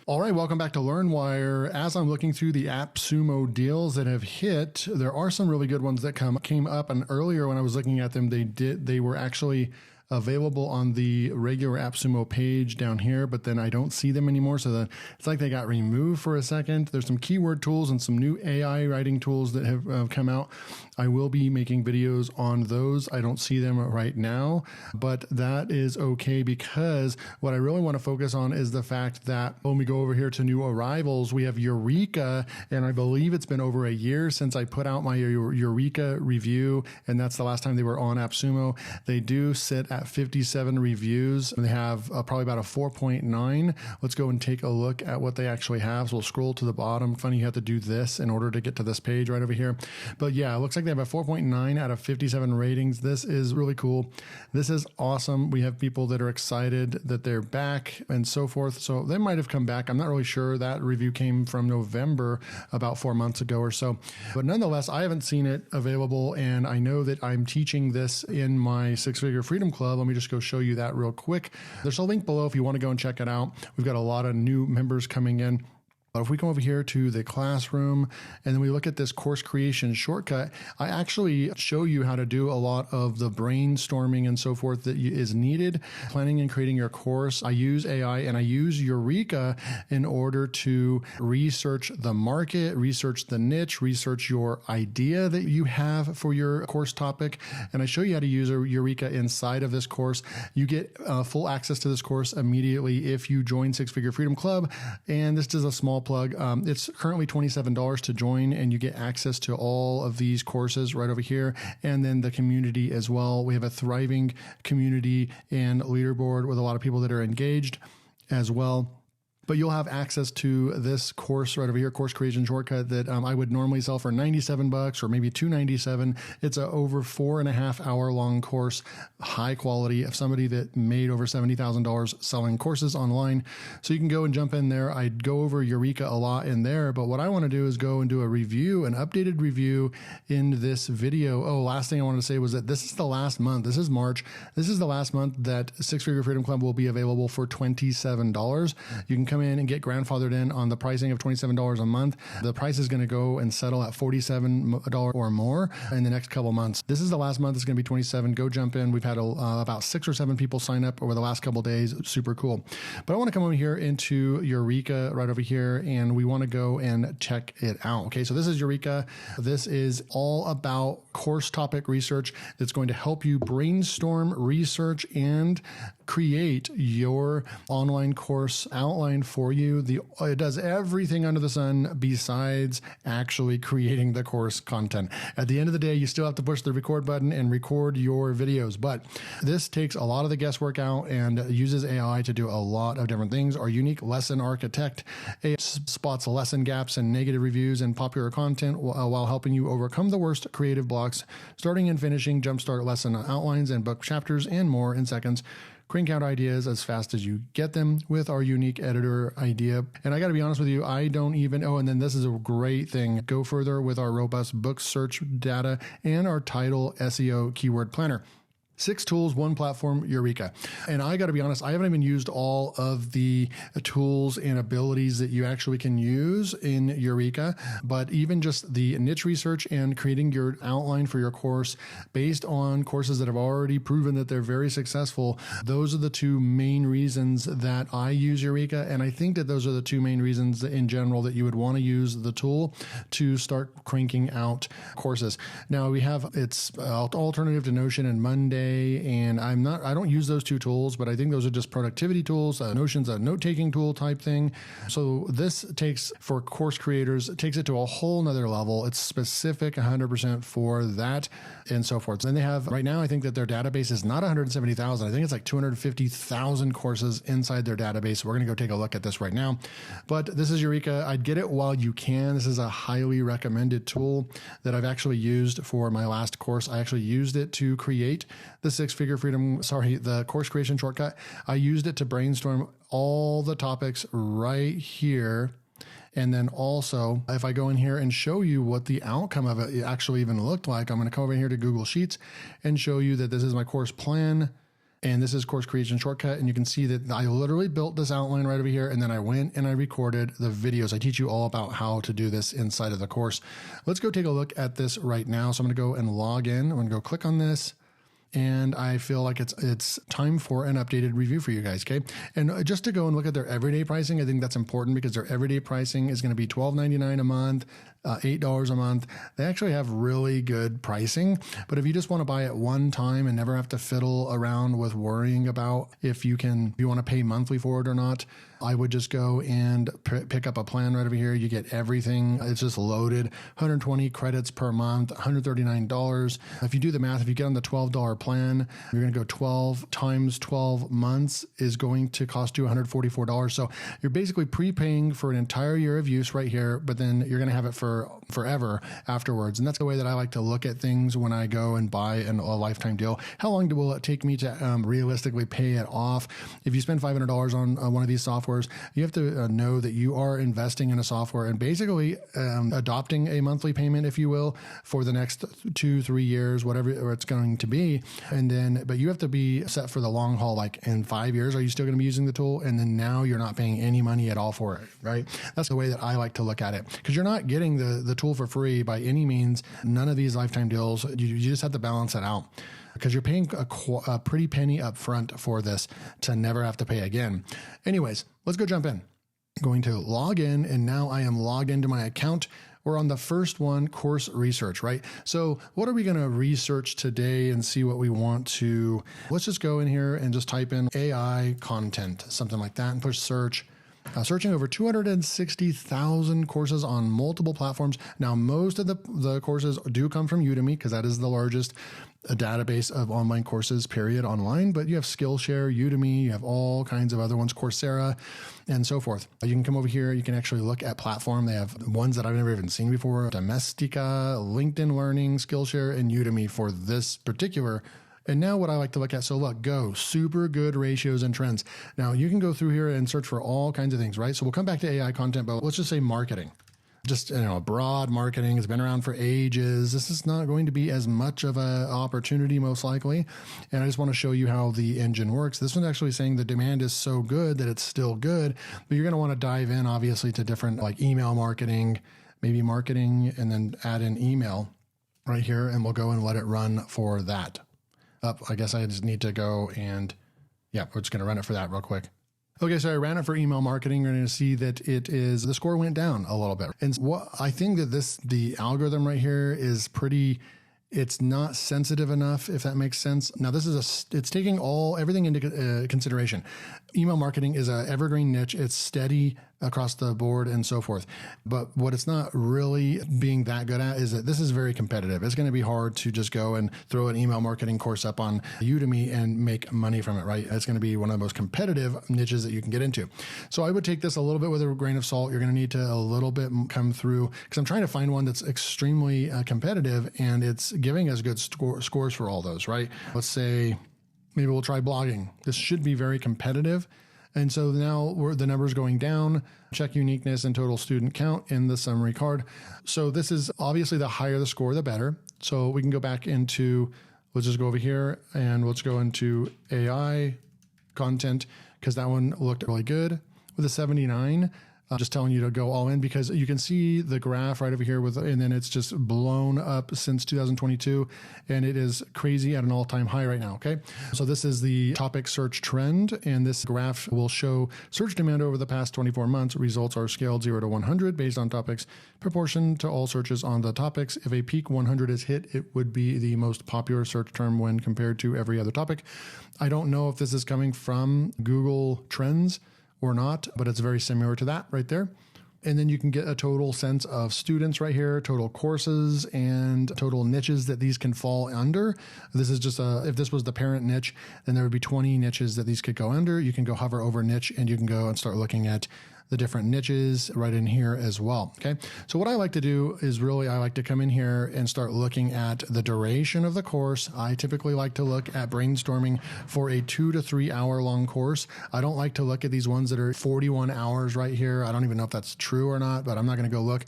All right, welcome back to LearWire. As I'm looking through the appsumo deals that have hit, there are some really good ones that came up. And earlier when I was looking at them, they were actually available on the regular appsumo page down here, but then I don't see them anymore. So it's like they got removed for a second. There's some keyword tools and some new AI writing tools that have come out. I will be making videos on those. I don't see them right now, but that is okay, because what I really want to focus on is the fact that when we go over here to new arrivals, we have Eureka, and I believe it's been over a year since I put out my Eureka review, and that's the last time they were on appsumo. They do sit at 57 reviews. They have probably about a 4.9. Let's go and take a look at what they actually have. So we'll scroll to the bottom. Funny, you have to do this in order to get to this page right over here. But yeah, it looks like they have a 4.9 out of 57 ratings. This is really cool. This is awesome. We have people that are excited that they're back and so forth. So they might have come back. I'm not really sure. That review came from November, about 4 months ago or so. But nonetheless, I haven't seen it available, and I know that I'm teaching this in my Six-Figure Freedom Club. Let me just go show you that real quick. There's a link below if you want to go and check it out. We've got a lot of new members coming in. But if we come over here to the classroom and then we look at this course creation shortcut, I actually show you how to do a lot of the brainstorming and so forth that is needed, planning and creating your course. I use AI and I use Eureka in order to research the market, research the niche, research your idea that you have for your course topic. And I show you how to use Eureka inside of this course. You get full access to this course immediately if you join Six-Figure Freedom Club. And this is a small plug. It's currently $27 to join, and you get access to all of these courses right over here. And then the community as well. We have a thriving community and leaderboard with a lot of people that are engaged as well. But you'll have access to this course right over here, course creation shortcut, that I would normally sell for $97 or maybe $297. It's a over 4.5 hour long course, high quality, of somebody that made over $70,000 selling courses online. So you can go and jump in there. I go over Eureka a lot in there, but what I want to do is go and do a review, an updated review in this video. Oh, last thing I wanted to say was that this is the last month. This is March. This is the last month that Six-Figure Freedom Club will be available for $27. You can come in and get grandfathered in on the pricing of $27 a month. The price is going to go and settle at $47 or more in the next couple months. This is the last month. It's going to be $27. Go jump in. We've had about 6 or 7 people sign up over the last couple of days. Super cool. But I want to come over here into Eureka right over here, and we want to go and check it out. Okay, so this is Eureka. This is all about course topic research that's going to help you brainstorm, research, and create your online course outline for you. It does everything under the sun besides actually creating the course content. At the end of the day, you still have to push the record button and record your videos, but this takes a lot of the guesswork out and uses AI to do a lot of different things. Our unique lesson architect spots lesson gaps and negative reviews and popular content while helping you overcome the worst creative blocks, starting and finishing jumpstart lesson outlines and book chapters and more in seconds. Crank out ideas as fast as you get them with our unique editor idea. And I got to be honest with you, I don't even, and then this is a great thing. Go further with our robust book search data and our title SEO keyword planner. 6 tools, 1 platform, Eureka. And I got to be honest, I haven't even used all of the tools and abilities that you actually can use in Eureka, but even just the niche research and creating your outline for your course based on courses that have already proven that they're very successful. Those are the 2 main reasons that I use Eureka. And I think that those are the 2 main reasons in general that you would want to use the tool to start cranking out courses. Now we have, it's alternative to Notion and Monday. And I don't use those 2 tools, but I think those are just productivity tools. Notion's a note-taking tool type thing. So this takes, for course creators, it takes it to a whole nother level. It's specific 100% for that and so forth. And they have, right now, I think that their database is not 170,000. I think it's like 250,000 courses inside their database. We're going to go take a look at this right now. But this is Eureka. I'd get it while you can. This is a highly recommended tool that I've actually used for my last course. I actually used it to create the course creation shortcut. I used it to brainstorm all the topics right here. And then also, if I go in here and show you what the outcome of it actually even looked like, I'm going to come over here to Google Sheets and show you that this is my course plan. And this is course creation shortcut. And you can see that I literally built this outline right over here. And then I went and I recorded the videos. I teach you all about how to do this inside of the course. Let's go take a look at this right now. So I'm going to go and log in. I'm going to go click on this. And I feel like it's time for an updated review for you guys, okay? And just to go and look at their everyday pricing, I think that's important because their everyday pricing is going to be $12.99 a month, $8 a month. They actually have really good pricing, but if you just want to buy it one time and never have to fiddle around with worrying about if you want to pay monthly for it or not, I would just go and pick up a plan right over here. You get everything. It's just loaded, 120 credits per month, $139. If you do the math, if you get on the $12 plan, you're going to go 12 times 12 months is going to cost you $144. So you're basically prepaying for an entire year of use right here, but then you're going to have it for forever afterwards. And that's the way that I like to look at things when I go and buy a lifetime deal. How long will it take me to realistically pay it off? If you spend $500 on one of these softwares, you have to know that you are investing in a software and basically adopting a monthly payment, if you will, for the next 2-3 years, whatever it's going to be. But you have to be set for the long haul. Like in 5 years, are you still going to be using the tool? And then now you're not paying any money at all for it, right? That's the way that I like to look at it, because you're not getting the tool for free by any means. None of these lifetime deals, you just have to balance that out, because you're paying a pretty penny up front for this to never have to pay again. Anyways, let's go jump in. I'm going to log in, and now I am logged into my account. We're on the first one, course research, right? So what are we going to research today and see what we want to? Let's just go in here and just type in AI content, something like that, and push search. Searching over 260,000 courses on multiple platforms. Now, most of the courses do come from Udemy, because that is the largest database of online courses, period, online. But you have Skillshare, Udemy, you have all kinds of other ones, Coursera, and so forth. You can come over here. You can actually look at platform. They have ones that I've never even seen before. Domestika, LinkedIn Learning, Skillshare, and Udemy for this particular. And now what I like to look at, so look, go, super good ratios and trends. Now you can go through here and search for all kinds of things, right? So we'll come back to AI content, but let's just say marketing. Just, broad marketing has been around for ages. This is not going to be as much of an opportunity, most likely. And I just want to show you how the engine works. This one's actually saying the demand is so good that it's still good, but you're going to want to dive in, obviously, to different like email marketing, maybe marketing, and then add in email right here. And we'll go and let it run for that. I guess I just need to go and, we're just going to run it for that real quick. Okay, so I ran it for email marketing. You're going to see that the score went down a little bit. And what I think that the algorithm right here is it's not sensitive enough, if that makes sense. Now, it's taking everything into consideration. Email marketing is an evergreen niche. It's steady across the board and so forth. But what it's not really being that good at is that this is very competitive. It's going to be hard to just go and throw an email marketing course up on Udemy and make money from it, right? It's going to be one of the most competitive niches that you can get into. So I would take this a little bit with a grain of salt. You're going to need to a little bit come through, because I'm trying to find one that's extremely competitive, and it's giving us good scores for all those, right? Let's say maybe we'll try blogging. This should be very competitive. And so now the numbers going down. Check uniqueness and total student count in the summary card. So this is obviously the higher the score, the better. So we can go back into, let's just go over here and let's go into AI content, because that one looked really good with a 79. Just telling you to go all in, because you can see the graph right over here and then it's just blown up since 2022, and it is crazy at an all-time high right now. Okay. So this is the topic search trend, and this graph will show search demand over the past 24 months. Results are scaled 0 to 100 based on topics, proportion to all searches on the topics. If a peak 100 is hit, it would be the most popular search term when compared to every other topic. I don't know if this is coming from Google Trends or not, but it's very similar to that right there. And then you can get a total sense of students right here, total courses, and total niches that these can fall under. This is just if this was the parent niche, then there would be 20 niches that these could go under. You can go hover over niche, and you can go and start looking at the different niches right in here as well. Okay. So what I like to do is I like to come in here and start looking at the duration of the course. I typically like to look at brainstorming for a 2 to 3 hour long course. I don't like to look at these ones that are 41 hours right here. I don't even know if that's true or not, but I'm not going to go look.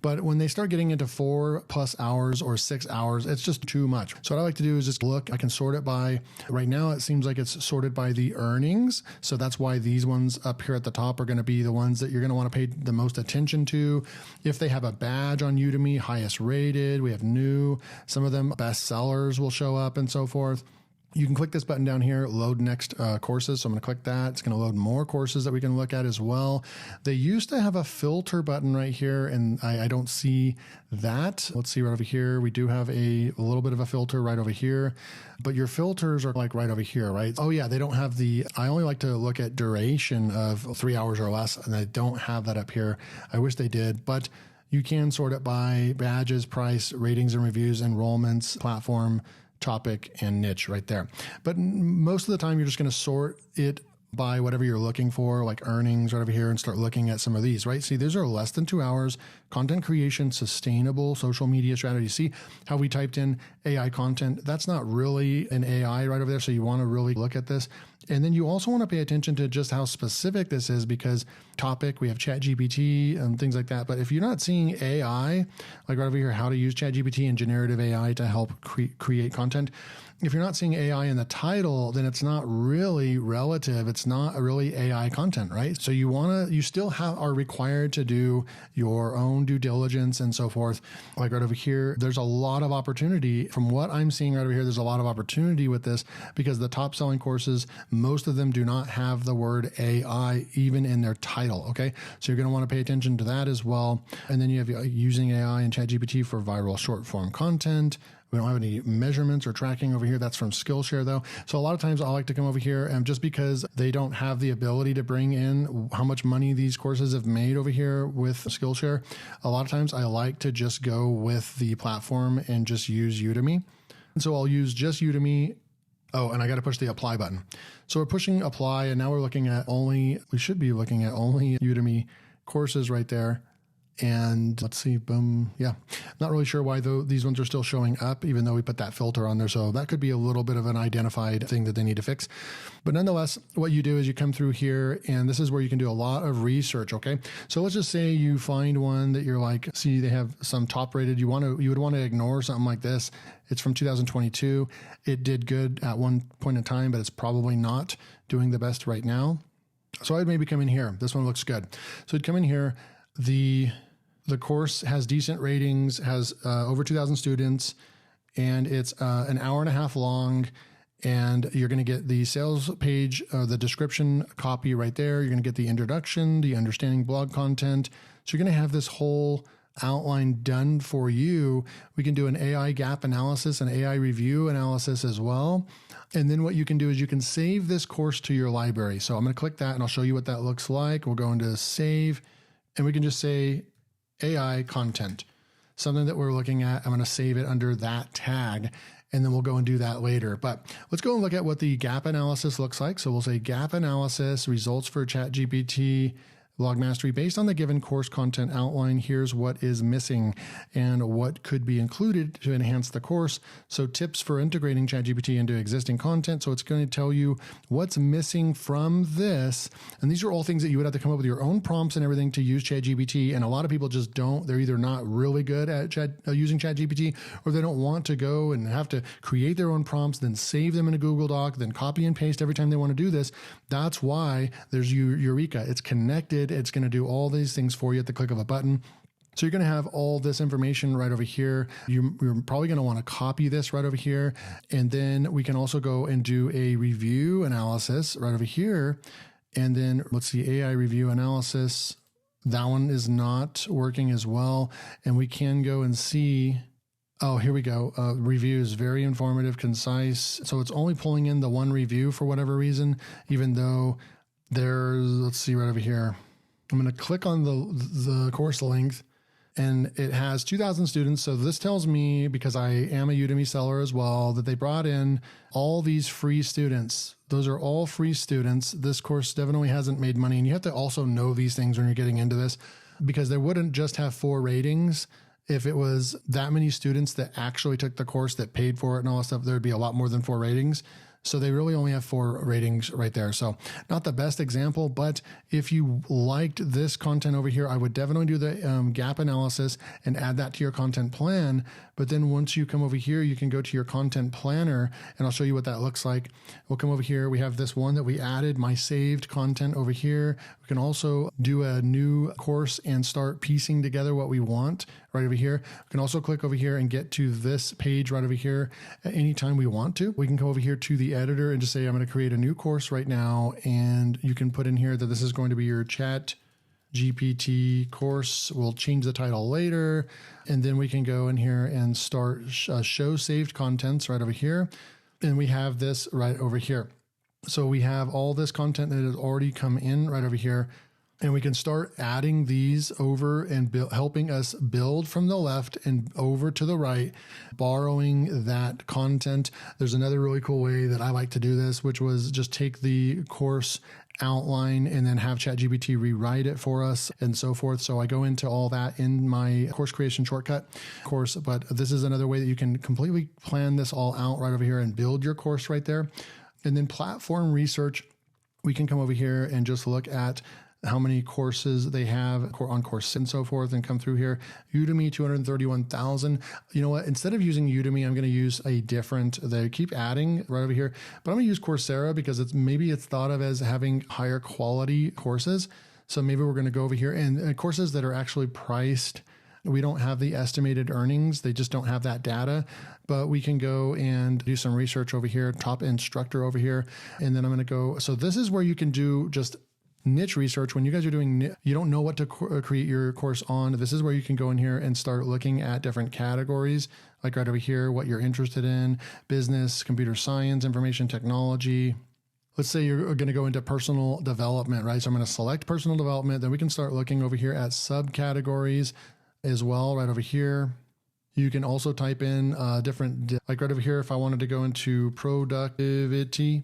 But when they start getting into 4+ hours or 6 hours, it's just too much. So what I like to do is just look, I can sort it by, right now it seems like it's sorted by the earnings. So that's why these ones up here at the top are going to be the ones that you're going to want to pay the most attention to. If they have a badge on Udemy, highest rated, we have new, some of them best sellers will show up and so forth. You can click this button down here, load next courses. So I'm going to click that. It's going to load more courses that we can look at as well. They used to have a filter button right here, and I don't see that. Let's see right over here. We do have a little bit of a filter right over here, but your filters are like right over here, right? Oh yeah, they don't have I only like to look at duration of 3 hours or less, and I don't have that up here. I wish they did, but you can sort it by badges, price, ratings and reviews, enrollments, platform, topic, and niche right there. But most of the time, you're just going to sort it by whatever you're looking for, like earnings right over here, and start looking at some of these, right? See, these are less than 2 hours, content creation, sustainable social media strategy. See how we typed in AI content? That's not really an AI right over there. So you want to really look at this. And then you also want to pay attention to just how specific this is, because topic, we have ChatGPT and things like that. But if you're not seeing AI, like right over here, how to use ChatGPT and generative AI to help create content, if you're not seeing AI in the title, then it's not really relative. It's not really AI content, right? So you still are required to do your own due diligence and so forth. Like right over here, there's a lot of opportunity. From what I'm seeing right over here, there's a lot of opportunity with this, because the top selling courses, most of them do not have the word AI even in their title. Okay. So you're going to want to pay attention to that as well. And then you have using AI and ChatGPT for viral short form content. We don't have any measurements or tracking over here. That's from Skillshare though. So a lot of times I like to come over here, and just because they don't have the ability to bring in how much money these courses have made over here with Skillshare, a lot of times I like to just go with the platform and just use Udemy. And so I'll use just Udemy. Oh, and I got to push the apply button. So we're pushing apply, and now we should be looking at only Udemy courses right there. And let's see, boom. Yeah. Not really sure why these ones are still showing up, even though we put that filter on there. So that could be a little bit of an identified thing that they need to fix. But nonetheless, what you do is you come through here, and this is where you can do a lot of research. Okay. So let's just say you find one that you're like, see, they have some top rated. You would want to ignore something like this. It's from 2022. It did good at one point in time, but it's probably not doing the best right now. So I'd maybe come in here. This one looks good. So I'd come in here. The course has decent ratings, has over 2,000 students, and it's an hour and a half long. And you're going to get the sales page, the description copy right there. You're going to get the introduction, the understanding blog content. So you're going to have this whole outline done for you. We can do an AI gap analysis and AI review analysis as well. And then what you can do is you can save this course to your library. So I'm going to click that, and I'll show you what that looks like. We'll go into save, and we can just say AI content, something that we're looking at. I'm going to save it under that tag, and then we'll go and do that later. But let's go and look at what the gap analysis looks like. So we'll say gap analysis, results for ChatGPT, Blog Mastery. Based on the given course content outline, here's what is missing and what could be included to enhance the course. So tips for integrating ChatGPT into existing content. So it's going to tell you what's missing from this. And these are all things that you would have to come up with your own prompts and everything to use ChatGPT. And a lot of people just don't. They're either not really good at using ChatGPT, or they don't want to go and have to create their own prompts, then save them in a Google Doc, then copy and paste every time they want to do this. That's why there's Eureka. It's connected. It's going to do all these things for you at the click of a button. So you're going to have all this information right over here. You're probably going to want to copy this right over here. And then we can also go and do a review analysis right over here. And then let's see, AI review analysis. That one is not working as well. And we can go and see, oh, here we go. Reviews, very informative, concise. So it's only pulling in the one review for whatever reason, even though there's, let's see right over here. I'm going to click on the course length, and it has 2,000 students. So this tells me, because I am a Udemy seller as well, that they brought in all these free students. Those are all free students. This course definitely hasn't made money. And you have to also know these things when you're getting into this, because they wouldn't just have 4 ratings. If it was that many students that actually took the course, that paid for it and all that stuff, there'd be a lot more than 4 ratings. So they really only have 4 ratings right there. So not the best example, but if you liked this content over here, I would definitely do the gap analysis and add that to your content plan. But then once you come over here, you can go to your content planner and I'll show you what that looks like. We'll come over here. We have this one that we added, my saved content over here. We can also do a new course and start piecing together what we want right over here. We can also click over here and get to this page right over here at any time we want to. We can go over here to the editor and just say, I'm going to create a new course right now. And you can put in here that this is going to be your Chat GPT course. We'll change the title later. And then we can go in here and start show saved contents right over here. And we have this right over here. So we have all this content that has already come in right over here. And we can start adding these over and helping us build from the left and over to the right, borrowing that content. There's another really cool way that I like to do this, which was just take the course outline and then have ChatGPT rewrite it for us and so forth. So I go into all that in my course creation shortcut course, but this is another way that you can completely plan this all out right over here and build your course right there. And then platform research, we can come over here and just look at how many courses they have on course and so forth and come through here. Udemy, 231,000. You know what? Instead of using Udemy, I'm going to use a different, they keep adding right over here, but I'm going to use Coursera because it's thought of as having higher quality courses. So maybe we're going to go over here and courses that are actually priced. We don't have the estimated earnings. They just don't have that data, but we can go and do some research over here, top instructor over here. And then I'm going to go. So this is where you can do just niche research. When you guys are doing, you don't know what to create your course on. This is where you can go in here and start looking at different categories, like right over here, what you're interested in, business, computer science, information technology. Let's say you're going to go into personal development, right? So I'm going to select personal development. Then we can start looking over here at subcategories as well, right over here. You can also type in different, like right over here, if I wanted to go into productivity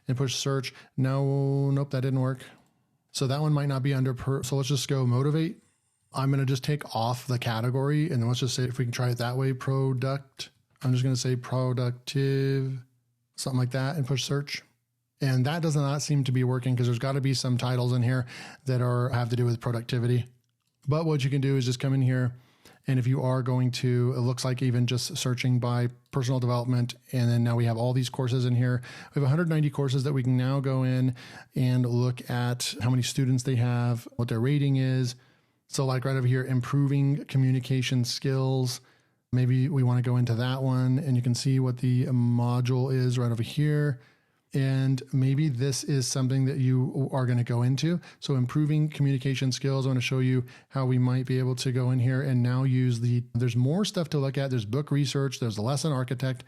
and push search. Nope, that didn't work. So that one might not be under so let's just go motivate. I'm going to just take off the category and then let's just say if we can try it that way, I'm just going to say productive, something like that and push search. And that does not seem to be working because there's got to be some titles in here that have to do with productivity. But what you can do is just come in here. And if you are going to, it looks like even just searching by personal development, and then now we have all these courses in here. We have 190 courses that we can now go in and look at how many students they have, what their rating is. So like right over here, improving communication skills. Maybe we want to go into that one and you can see what the module is right over here. And maybe this is something that you are going to go into. So improving communication skills. I want to show you how we might be able to go in here and now use there's more stuff to look at. There's book research. There's a lesson architect.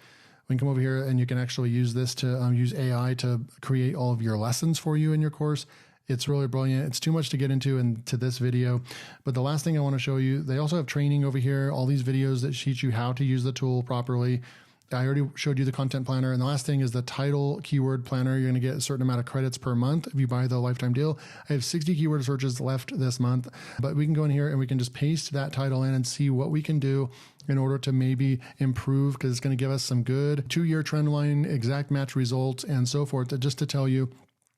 We can come over here and you can actually use this to use AI to create all of your lessons for you in your course. It's really brilliant. It's too much to get into this video. But the last thing I want to show you, they also have training over here, all these videos that teach you how to use the tool properly. I already showed you the content planner. And the last thing is the title keyword planner. You're going to get a certain amount of credits per month if you buy the lifetime deal. I have 60 keyword searches left this month, but we can go in here and we can just paste that title in and see what we can do in order to maybe improve, because it's going to give us some good 2-year trend line, exact match results, and so forth, just to tell you.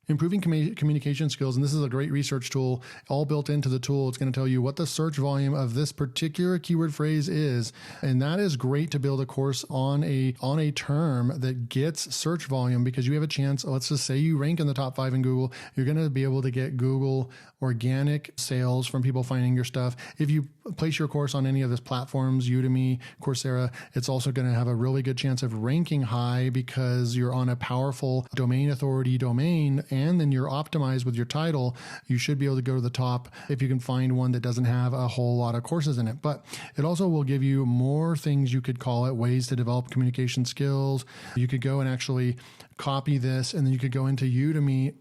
Improving communication skills, and this is a great research tool, all built into the tool. It's going to tell you what the search volume of this particular keyword phrase is, and that is great to build a course on a term that gets search volume, because you have a chance. Let's just say you rank in the top 5 in Google, you're going to be able to get Google organic sales from people finding your stuff. If you place your course on any of these platforms, Udemy, Coursera, it's also going to have a really good chance of ranking high because you're on a powerful domain authority domain. And then you're optimized with your title, you should be able to go to the top if you can find one that doesn't have a whole lot of courses in it. But it also will give you more things, you could call it, ways to develop communication skills. You could go and actually copy this, and then you could go into Udemy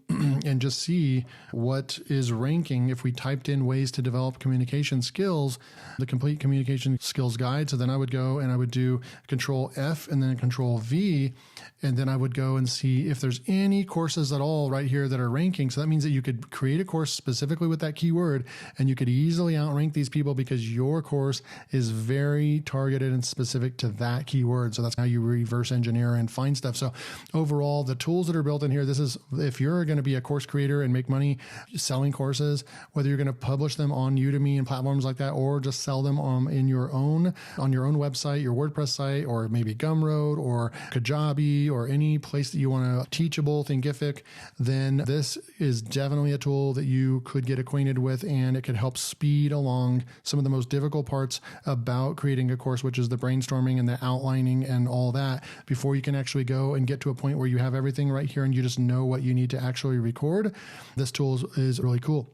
and just see what is ranking if we typed in ways to develop communication skills, the complete communication skills guide. So then I would go and I would do Control F and then Control V, and then I would go and see if there's any courses at all right right here that are ranking. So that means that you could create a course specifically with that keyword, and you could easily outrank these people because your course is very targeted and specific to that keyword. So that's how you reverse engineer and find stuff. So overall, the tools that are built in here, this is if you're going to be a course creator and make money selling courses, whether you're going to publish them on Udemy and platforms like that, or just sell them on your own website, your WordPress site, or maybe Gumroad or Kajabi or any place that you want to Teachable, Thinkific, then this is definitely a tool that you could get acquainted with, and it could help speed along some of the most difficult parts about creating a course, which is the brainstorming and the outlining and all that, before you can actually go and get to a point where you have everything right here and you just know what you need to actually record. This tool is really cool.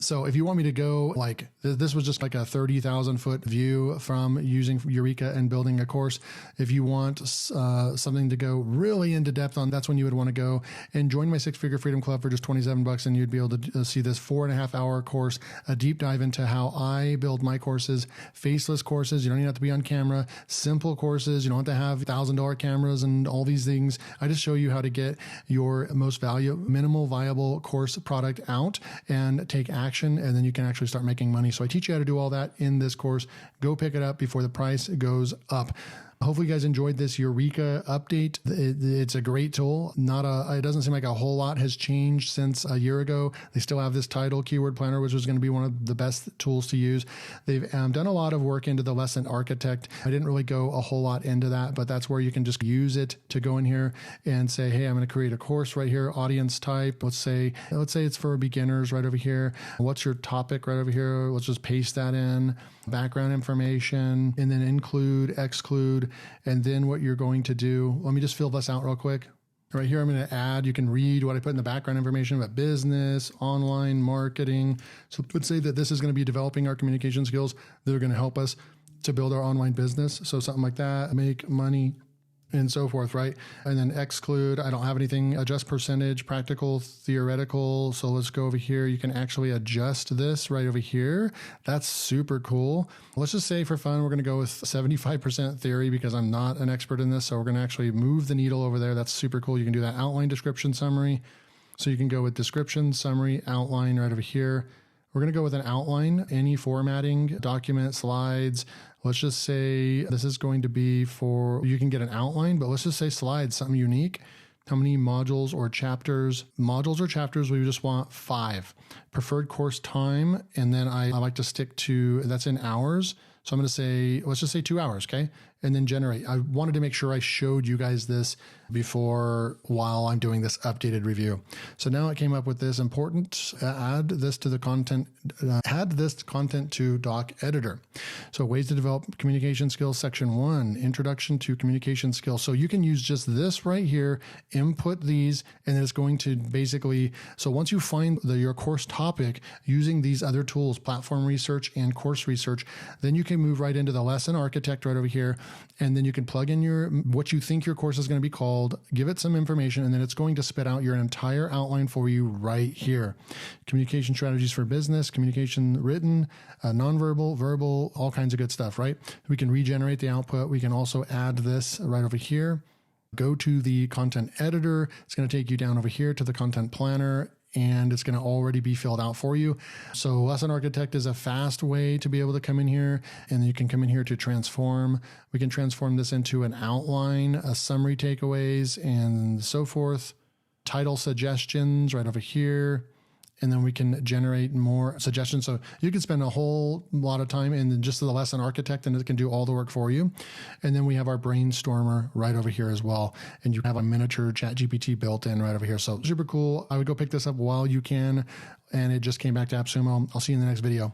So if you want me to go like, this was just like a 30,000 foot view from using Eureka and building a course. If you want something to go really into depth on, that's when you would want to go and join my 6-Figure Freedom Club for just $27, and you'd be able to see this 4.5 hour course, a deep dive into how I build my courses, faceless courses. You don't even have to be on camera, simple courses. You don't have to have $1,000 cameras and all these things. I just show you how to get your most minimal viable course product out and take action, and then you can actually start making money. So I teach you how to do all that in this course. Go pick it up before the price goes up. Hopefully you guys enjoyed this Eureka update. It's a great tool. It doesn't seem like a whole lot has changed since a year ago. They still have this title keyword planner, which was going to be one of the best tools to use. They've done a lot of work into the lesson architect. I didn't really go a whole lot into that, but that's where you can just use it to go in here and say, hey, I'm going to create a course right here, audience type. Let's say it's for beginners right over here. What's your topic right over here? Let's just paste that in. Background information, and then include, exclude, and then what you're going to do. Let me just fill this out real quick. Right here, I'm going to add, you can read what I put in the background information about business, online marketing. So let's say that this is going to be developing our communication skills that are going to help us to build our online business. So something like that, make money, and so forth, right? And then exclude, I don't have anything, adjust percentage, practical, theoretical. So let's go over here. You can actually adjust this right over here. That's super cool. Let's just say for fun, we're going to go with 75% theory because I'm not an expert in this. So we're going to actually move the needle over there. That's super cool. You can do that outline, description, summary. So you can go with description, summary, outline right over here. We're going to go with an outline, any formatting, document, slides. Let's just say this is going to be for, you can get an outline, but let's just say slides, something unique. How many modules or chapters? Modules or chapters, we just want 5. Preferred course time, and then I like to stick to, that's in hours. So I'm going to say, let's just say 2 hours, okay? And then generate. I wanted to make sure I showed you guys this while I'm doing this updated review. So now it came up with this important, add this content to doc editor. So ways to develop communication skills, section 1, introduction to communication skills. So you can use just this right here, input these, and it's going to basically, so once you find your course topic using these other tools, platform research and course research, then you can move right into the lesson architect right over here. And then you can plug in what you think your course is going to be called, give it some information, and then it's going to spit out your entire outline for you right here. Communication strategies for business, communication written, nonverbal, verbal, all kinds of good stuff, right? We can regenerate the output. We can also add this right over here. Go to the content editor. It's going to take you down over here to the content planner, and it's going to already be filled out for you. So Lesson Architect is a fast way to be able to come in here, and you can come in here to transform. We can transform this into an outline, a summary takeaways, and so forth. Title suggestions right over here. And then we can generate more suggestions. So you can spend a whole lot of time in just the Lesson Architect, and it can do all the work for you. And then we have our brainstormer right over here as well. And you have a miniature ChatGPT built in right over here. So super cool. I would go pick this up while you can. And it just came back to AppSumo. I'll see you in the next video.